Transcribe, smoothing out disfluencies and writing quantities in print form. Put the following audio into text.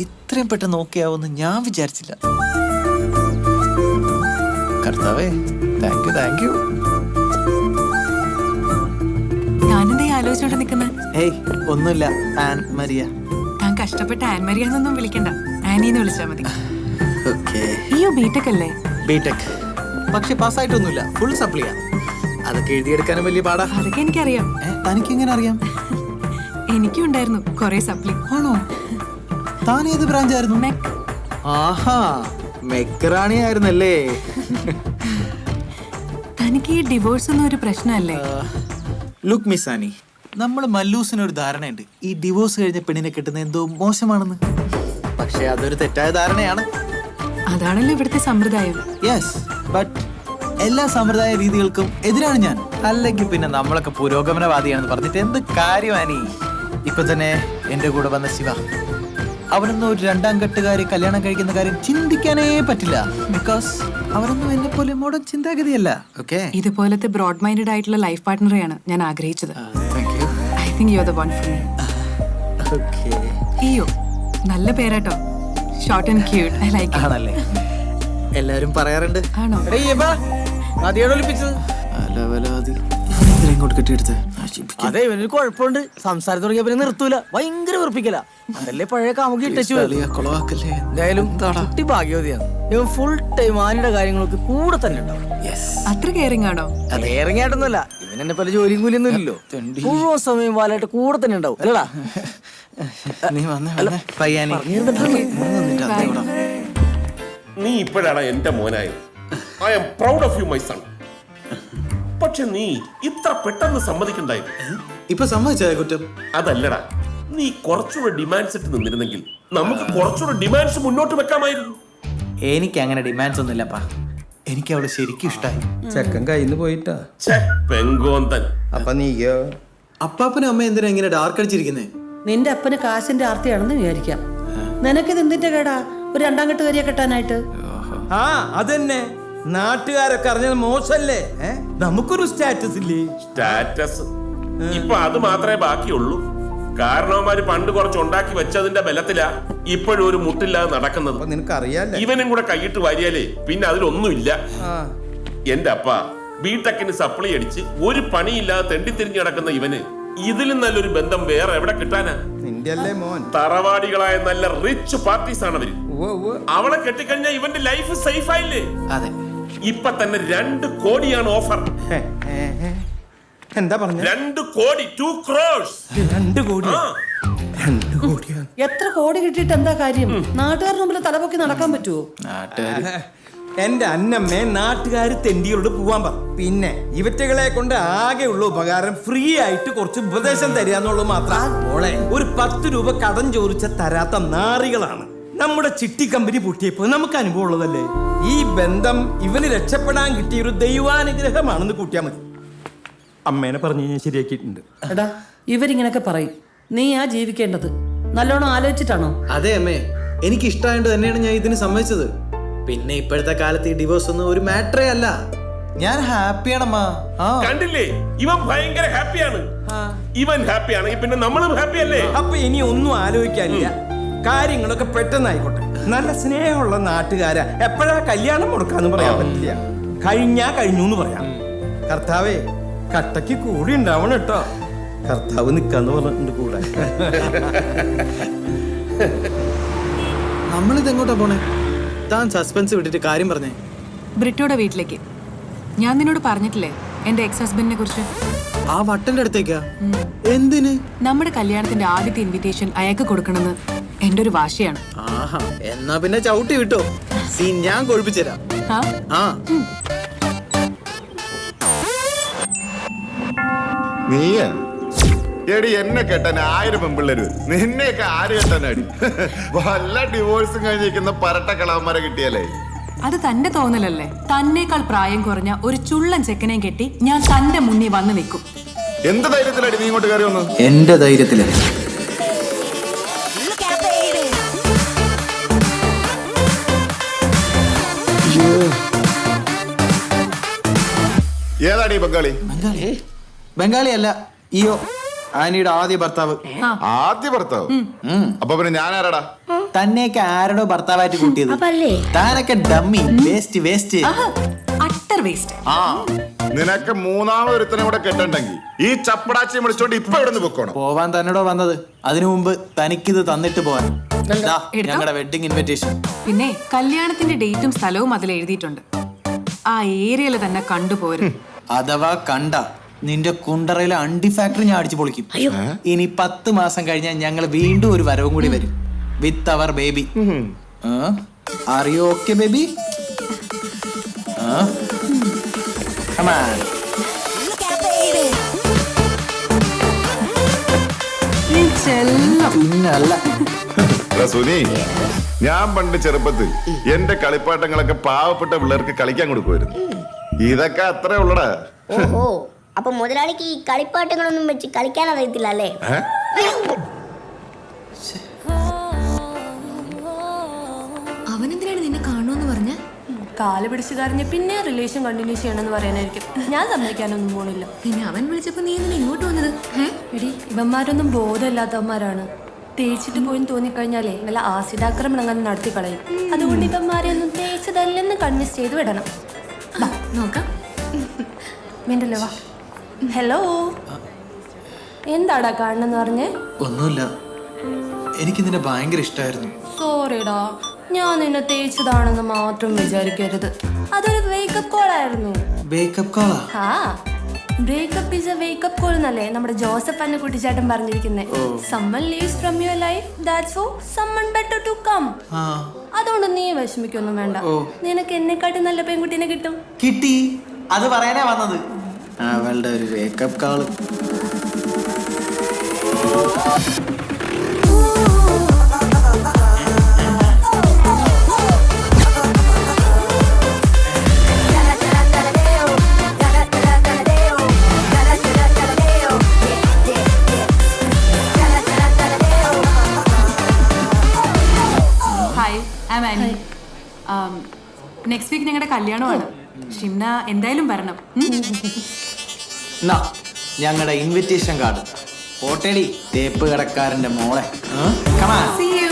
ഇത്രയും പെട്ടെന്ന് നോക്കിയാവുമെന്ന് ഞാൻ വിചാരിച്ചില്ല. കർത്താവേ, താങ്ക് യു. ഞാനെന്തേ ആലോചിച്ചോണ്ട് നിക്കുന്നത്? ഏയ് ഒന്നുമില്ല, ആൻ മരിയ. താൻ കഷ്ടപ്പെട്ട ആൻ മരിയ എന്നൊന്നും വിളിക്കണ്ട, ആനിന്ന് വിളിച്ചാ മതി. അയ്യോ, ബിടെക് അല്ലേ? ബിടെക്, പക്ഷെ പാസ്സായിട്ടൊന്നുമില്ല, ഫുൾ സപ്ലിയാ. അതൊക്കെ എഴുതിയെടുക്കാനും വലിയ പാടാ. അതൊക്കെ എനിക്കറിയാം. തനിക്ക് എങ്ങനെ അറിയാം? എനിക്കും ഉണ്ടായിരുന്നു കൊറേ സപ്ലി. ആണോ? താൻ ഏത് ബ്രാഞ്ചായിരുന്നു? മെക്. ആഹാ, മെക്റാണിയായിരുന്നല്ലേ. തനിക്ക് ഈ ഡിവോഴ്സ് ഒന്നും ഒരു പ്രശ്നമല്ലേ? ലുക്ക് മിസ് ആനി, നമ്മൾ മല്ലൂസിനൊരു ധാരണയുണ്ട്, ഈ ഡിവോഴ്സ് കഴിഞ്ഞ പെണ്ണിനെ കിട്ടുന്ന എന്തോ മോശമാണെന്ന്. പക്ഷെ അതൊരു തെറ്റായ ധാരണയാണ്. അതാണല്ലോ ഇവിടുത്തെ സമ്പ്രദായം. യെസ്, ബട്ട് എല്ലാ സമ്പ്രദായ രീതികൾക്കും എതിരാണ് ഞാൻ. അല്ലെങ്കിൽ പിന്നെ നമ്മളൊക്കെ പുരോഗമനവാദിയാണെന്ന് പറഞ്ഞിട്ട് എന്ത് കാര്യമാനി? ഇപ്പൊ തന്നെ എന്റെ കൂടെ വന്ന ശിവ, അവനൊന്നും ഒരു രണ്ടാം കെട്ടുകാരി കല്യാണം കഴിക്കുന്ന കാര്യം ചിന്തിക്കാനേ പറ്റില്ല. ബിക്കോസ് അവരൊന്നും എന്നെ പോലെ മോഡേൺ ചിന്താഗതിയല്ല. ഓക്കെ, ഇതുപോലത്തെ ബ്രോഡ് മൈൻഡഡ് ആയിട്ടുള്ള ലൈഫ് പാർട്ട്ണറെയാണ് ഞാൻ ആഗ്രഹിച്ചത്. I think you are the one for me. അയ്യോ, നല്ല പേരാട്ടോ, short and cute. I like it. ആണല്ലേ? എല്ലാരും പറയാറുണ്ട്. ആണോ? ഇങ്ങോട്ട് കെട്ടിയെടുത്ത് അതെ, ഇവനൊരു കുഴപ്പമുണ്ട്. സംസാരം തുടങ്ങിയ പിന്നെ നിർത്തൂല, ഭയങ്കര വെറുപ്പിക്കല. അതല്ലേ പഴയ കാമുകി ഇട്ടു. എന്തായാലും കുട്ടി ഭാഗ്യവതിയാണ്. ഇവൻ ഫുൾ ടൈം ആനിയുടെ കാര്യങ്ങളൊക്കെ കൂടെ തന്നെ ഉണ്ടാവും. അത്ര കെയറിംഗ് ആണോ? കെയറിംഗ് ആയിട്ടൊന്നുമല്ല, ഇവൻ എന്നെ പല ജോലിയും കൂലിയൊന്നും ഇല്ലല്ലോ. മുഴുവൻ സമയം വാലായിട്ട് കൂടെ തന്നെ ഉണ്ടാവും. അല്ലടാ? നീ ഇപ്പോഴാണ് എന്റെ മോനായത്. I am proud of you my son. പക്ഷെ നീ ഇത്ര പെട്ടെന്ന് സമ്മതിക്കണ്ടായിരുന്നു. ഇപ്പൊ സമ്മതിച്ചേ കുറ്റം? അതല്ലടാ, നീ കുറച്ചുകൂടെ ഡിമാൻഡ്സ് ഇട്ട് നിന്നിരുന്നെങ്കിൽ നമുക്ക് കുറച്ചുകൂടെ ഡിമാൻഡ്സ് മുന്നോട്ട് വെക്കാമായിരുന്നു. എനിക്ക് അങ്ങനെ ഡിമാൻഡ്സ് ഒന്നുമില്ലപ്പാ. എനിക്ക് അവള് ശരിക്കും ഇഷ്ടായി. ചെക്കൻ കയ്യിന്ന് പോയിട്ടാ. പെങ്കോന്തൻ. അപ്പൊ നീയോ? അപ്പാപ്പനും അമ്മ എന്തിനാ ഇങ്ങനെ ഡാർക്ക് അടിച്ചിരിക്കുന്നേ? നിന്റെ അപ്പന് കാശിന്റെ ആർത്തിയാണെന്ന് വിചാരിക്കാം. നിനക്കിത് എന്തിന്റെ കേടാ ഒരു രണ്ടാം കെട്ടുകാരിയെ കെട്ടാനായിട്ട്? ആ അതന്നെ, നാട്ടുകാരൊക്കെ അറിഞ്ഞത് മോശല്ലേ? നമുക്കൊരു സ്റ്റാറ്റസ് ഇല്ലേ? സ്റ്റാറ്റസ് ഇപ്പൊ അത് മാത്രമേ ബാക്കിയുള്ളൂ. കാരണവന്മാര് പണ്ട് കുറച്ച് ഉണ്ടാക്കി വെച്ചതിന്റെ ബലത്തിലാ ഇപ്പോഴും ഒരു മുട്ടില്ലാതെ നടക്കുന്നത്. നിനക്കറിയാലേ, ഇവനും കൂടെ കൈയിട്ട് വാരിയാലേ പിന്നെ അതിലൊന്നുമില്ല. എന്റെ അപ്പ ബിടെക്കിന് സപ്ലൈ അടിച്ച് ഒരു പണിയില്ലാതെ തെണ്ടിത്തിരിഞ്ഞ് കിടക്കുന്ന ഇവന് ഇതിലും നല്ലൊരു ബന്ധം വേറെ എവിടെ കിട്ടാനാ? നിന്റെയല്ലേ മോൻ. തറവാടികളായ നല്ല റിച്ച് പാർട്ടീസ് ആണ് അവര്. അവളെ കെട്ടിക്കഴിഞ്ഞാൽ ഇവന്റെ ലൈഫ് സേഫ് ആയില്ലേ? അതെ, ഇപ്പൊ തന്നെ 2 കോടിയാണ് ഓഫർ. എന്താ പറഞ്ഞ? 2 കോടി, 2 crores. 2 കോടി? 2 കോടിയാ? എത്ര കോടി കിട്ടിയിട്ട് എന്താ കാര്യം? നാട്ടുകാരുടെ മുമ്പിൽ തലപൊക്കി നടക്കാൻ പറ്റുമോ? എന്റെ അന്നമ്മേ, നാട്ടുകാര് തെണ്ടികളോട് പോവാൻ പറ. പിന്നെ ഇവറ്റകളെ കൊണ്ട് ആകെയുള്ള ഉപകാരം ഫ്രീ ആയിട്ട് കുറച്ച് ഉപദേശം തരാന്നുള്ളത് മാത്രം. മോളെ, ഒരു 10 രൂപ കടം ചോദിച്ച തരാത്ത നാറികളാണ്. നമ്മുടെ ചിട്ടി കമ്പനി പൊട്ടിയപ്പോ നമുക്ക് അനുഭവം ഉള്ളതല്ലേ. ഈ ബന്ധം ഇവന് രക്ഷപ്പെടാൻ കിട്ടിയ ഒരു ദൈവാനുഗ്രഹമാണെന്ന് കൂട്ടിയാൽ മതി. അമ്മേനെ പറഞ്ഞു ഞാൻ ശരിയാക്കിയിട്ടുണ്ട്. എടാ, ഇവരിങ്ങനൊക്കെ പറയും, നീ ആ ജീവിക്കേണ്ടത് നല്ലോണം ആലോചിച്ചിട്ടാണോ? അതെ അമ്മേ, എനിക്ക് ഇഷ്ടമായിട്ട് തന്നെയാണ് ഞാൻ ഇതിന് സമ്മതിച്ചത്. പിന്നെ ഇപ്പോഴത്തെ കാലത്ത് ഈ ഡിവോഴ്സ് ഒന്നും ഒരു മാറ്ററേ അല്ല. ഞാൻ ഹാപ്പിയാണമ്മാ. കണ്ടില്ലേ, ഇവൻ ഭയങ്കര ഹാപ്പിയാണ്. ഇവൻ ഹാപ്പി ആണെങ്കിൽ പിന്നെ നമ്മളും ഹാപ്പി അല്ലേ? അപ്പൊ ഇനി ഒന്നും ആലോചിക്കാനില്ല, കാര്യങ്ങളൊക്കെ പെട്ടെന്നായിക്കോട്ടെ. നല്ല സ്നേഹമുള്ള നാട്ടുകാരാ, എപ്പോഴാ കല്യാണം മുടക്കാന്ന് പറയാൻ പറ്റില്ല. കഴിഞ്ഞാ കഴിഞ്ഞു എന്ന് പറയാം. കർത്താവേ, കട്ടയ്ക്ക് കൂടി ഉണ്ടാവണം കേട്ടോ. കർത്താവ് നിക്കാന്ന് പറഞ്ഞിട്ടുണ്ട് കൂടെ. നമ്മളിതെങ്ങോട്ടാ പോണേ? താൻ സസ്പെൻസ് വിട്ടിട്ട് കാര്യം പറഞ്ഞേ. ബ്രിട്ടോയുടെ വീട്ടിലേക്ക്. ഞാൻ നിന്നോട് പറഞ്ഞിട്ടില്ലേ എന്റെ എക്സ് ഹസ്ബൻഡിനെ കുറിച്ച്? ആ വട്ടന്റെ അടുത്തേക്കാ? എന്തിന്? നമ്മുടെ കല്യാണത്തിന്റെ ആദ്യത്തെ ഇൻവിറ്റേഷൻ അയാൾക്ക് കൊടുക്കണമെന്ന് എന്റെ ഒരു വാശിയാണ്. ആഹാ, എന്നാ പിന്നെ ചവിട്ടി വിട്ടോ. സീൻ ഞാൻ കൊഴിപ്പിച്ചുതരാം. നീയാ എടി എന്നെ കെട്ടാൻ 1000 പെമ്പിള്ളേര്, നിന്നെയൊക്കെ ആര് കെട്ടാനടി? വല്ല ഡിവോഴ്സും കഴിഞ്ഞിരിക്കുന്ന പരട്ട കളവന്മാരെ കിട്ടിയാലേ. അത് തന്റെ തോന്നലല്ലേ? തന്നേക്കാൾ പ്രായം കുറഞ്ഞ ഒരു ചുള്ളൻ ചെക്കനെയും കെട്ടി ഞാൻ തന്റെ മുന്നിൽ വന്ന് നിൽക്കും. എന്ത് ധൈര്യത്തിലടി നീ ഇങ്ങോട്ട് കയറി വന്നു? എന്റെ ധൈര്യത്തില്. ഏതാടി ബംഗാളി? ബംഗാളി അല്ല, ഇയോ. ആനിയുടെ ആദ്യ ഭർത്താവ്. ആദ്യ ഭർത്താവ്? അപ്പൊ പിന്നെ ഞാൻ ആരാടാ? തന്നെയൊക്കെ ആരോടോ ഭർത്താവായിട്ട് കൂട്ടിയത്. താനൊക്കെ ഡമ്മി, വേസ്റ്റ്. Utter waste. ആ നിനക്ക് മൂന്നാമതൊരുത്തനെ കൂടെ കെട്ടണ്ടെങ്കിൽ ഈ ചപ്പടാച്ചി വിളിച്ചോണ്ട് ഇപ്പൊ ഇവിടെ നിന്ന് പൊക്കോണം. പോവാൻ തന്നോടോ വന്നത്. അതിനു മുമ്പ് തനിക്കിത് തന്നിട്ട് പോവാൻ. ഞങ്ങളുടെ വെഡിങ് ഇൻവിറ്റേഷൻ. പിന്നെ കല്യാണത്തിന്റെ ഡേറ്റും സ്ഥലവും അതിൽ എഴുതിയിട്ടുണ്ട്. ആ ഏരിയയിൽ തന്നെ കണ്ടുപോരും. അഥവാ കണ്ട നിന്റെ കുണ്ടറയിലെ അണ്ടി ഫാക്ടറി ഞാൻ അടിച്ചു പൊളിക്കും. ഇനി 10 മാസം കഴിഞ്ഞാൽ ഞങ്ങൾ വീണ്ടും ഒരു വരവും കൂടി വരും വിത്ത് അവർ ബേബി. അറിയോ? Okay baby? പിന്നല്ല സുനി, ഞാൻ പണ്ട് ചെറുപ്പത്തിൽ എന്റെ കളിപ്പാട്ടങ്ങളൊക്കെ പാവപ്പെട്ട പിള്ളേർക്ക് കളിക്കാൻ കൊടുക്കുമായിരുന്നു. ഇതൊക്കെ അത്രേ ഉള്ളടാ. ഓഹോ, അപ്പൊ മുതലാളിക്ക് ഈ കളിപ്പാട്ടങ്ങളൊന്നും വെച്ച് കളിക്കാൻ അറിയത്തില്ല അല്ലേ? അവനെന്തിനാണ് നിന്നെ കാണുമെന്ന് പറഞ്ഞ? കാല് പിടിച്ചു കരഞ്ഞ് പിന്നെ റിലേഷൻ കണ്ടിന്യൂ ചെയ്യണമെന്ന് പറയാനായിരിക്കും. ഞാൻ സമ്മതിക്കാനൊന്നും പോണില്ല. പിന്നെ അവൻ വിളിച്ചപ്പോ നീ എന്തിനാ ഇങ്ങോട്ട് വന്നത്? എടി, ഇവന്മാരൊന്നും ബോധമില്ലാത്തവന്മാരാണ്. തേച്ചിട്ട് പോയി തോന്നിക്കഴിഞ്ഞാലേ വല്ല ആസിഡാക്രമണം അങ്ങനെ നടത്തി കളയും. അതുകൊണ്ട് ഇവന്മാരെ ഒന്നും തേച്ചതല്ലെന്ന് കൺവിൻസ് ചെയ്ത് വിടണം. നോക്കാം. മിണ്ടല്ലോ, വാ. ഹലോ, എന്താടാ കാണണെന്ന് പറഞ്ഞേ? ഒന്നുമില്ല, എനിക്ക് നിന്നെ ഭയങ്കര ഇഷ്ടമായിരുന്നു. സോറിടാ, ഞാൻ നിന്നെ തേച്ചതാണെന്ന് മാത്രം വിചാരിക്കരുത്. അതൊരു വേക്കപ്പ് കോൾ ആയിരുന്നു. വേക്കപ്പ് കോളാ? ആ, breakup is A wake up call എന്നല്ലേ നമ്മുടെ ജോസഫ് അന്ന കുട്ടിച്ചാട്ടൻ പറഞ്ഞിരിക്കുന്നത്. someone leaves from your life, that's for someone better to come. അതുകൊണ്ട് നീ വിഷമിക്കൊന്നും വേണ്ട. നിനക്ക് എന്നെക്കാട്ടി നല്ല പെൺകുട്ടീനെ കിട്ടും. കിട്ടി, അത് പറയാനാ വന്നത്. അവളുടെ ഒരു വേക്കപ്പ് കോള്. നെക്സ്റ്റ് വീക്ക് ഞങ്ങളുടെ കല്യാണമാണ്. ഷിംന എന്തായാലും വരണം. ഞങ്ങളുടെ ഇൻവിറ്റേഷൻ കാർഡ് പോട്ടേടി തേപ്പ് കടക്കാരന്റെ മോളെ. See you.